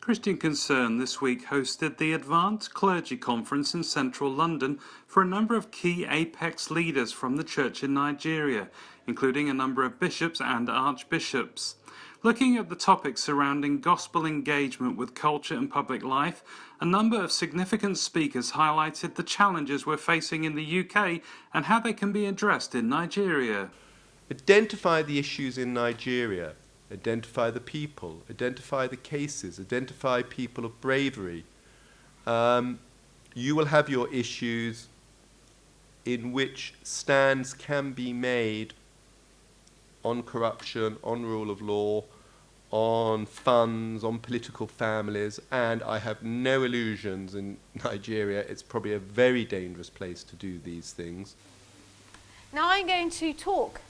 Christian Concern this week hosted the Advanced Clergy Conference in central London for a number of key apex leaders from the church in Nigeria, including a number of bishops and archbishops. Looking at the topics surrounding gospel engagement with culture and public life, a number of significant speakers highlighted the challenges we're facing in the UK and how they can be addressed in Nigeria. Identify the issues in Nigeria. Identify the people, identify the cases, identify people of bravery. You will have your issues in which stands can be made on corruption, on rule of law, on funds, on political families, and I have no illusions in Nigeria. It's probably a very dangerous place to do these things. Now I'm going to talk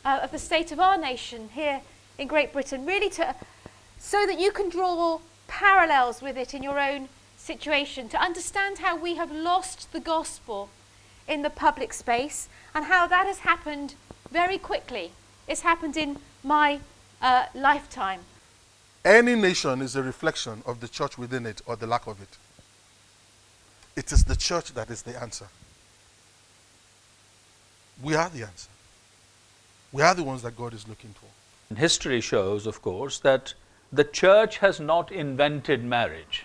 of the state of our nation here in Great Britain, really so that you can draw parallels with it in your own situation, to understand how we have lost the gospel in the public space and how that has happened very quickly. It's happened in my lifetime. Any nation is a reflection of the church within it or the lack of it. It is the church that is the answer. We are the answer. We are the ones that God is looking for. History shows, of course, that the church has not invented marriage.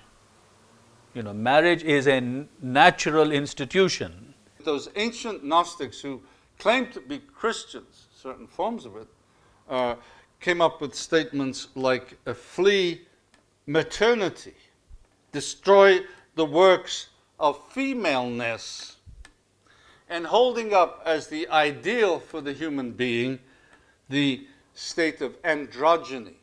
Marriage is a natural institution. Those ancient Gnostics who claimed to be Christians, certain forms of it, came up with statements like, flee maternity, destroy the works of femaleness, and holding up as the ideal for the human being the state of androgyny.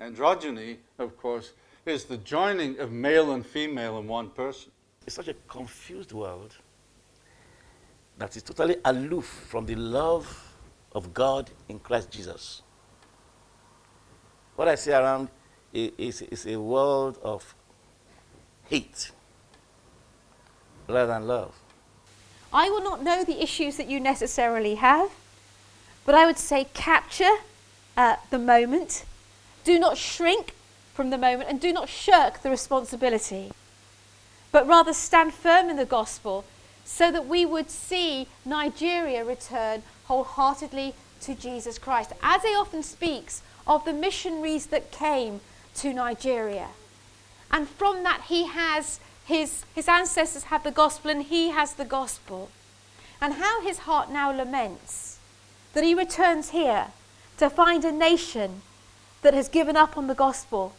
Androgyny, of course, is the joining of male and female in one person. It's such a confused world that is totally aloof from the love of God in Christ Jesus. What I see around is a world of hate rather than love. I will not know the issues that you necessarily have, but I would say capture the moment. Do not shrink from the moment and do not shirk the responsibility, but rather stand firm in the gospel so that we would see Nigeria return wholeheartedly to Jesus Christ, as he often speaks of the missionaries that came to Nigeria. And from that he has his ancestors had the gospel and he has the gospel. And how his heart now laments that he returns here to find a nation that has given up on the gospel.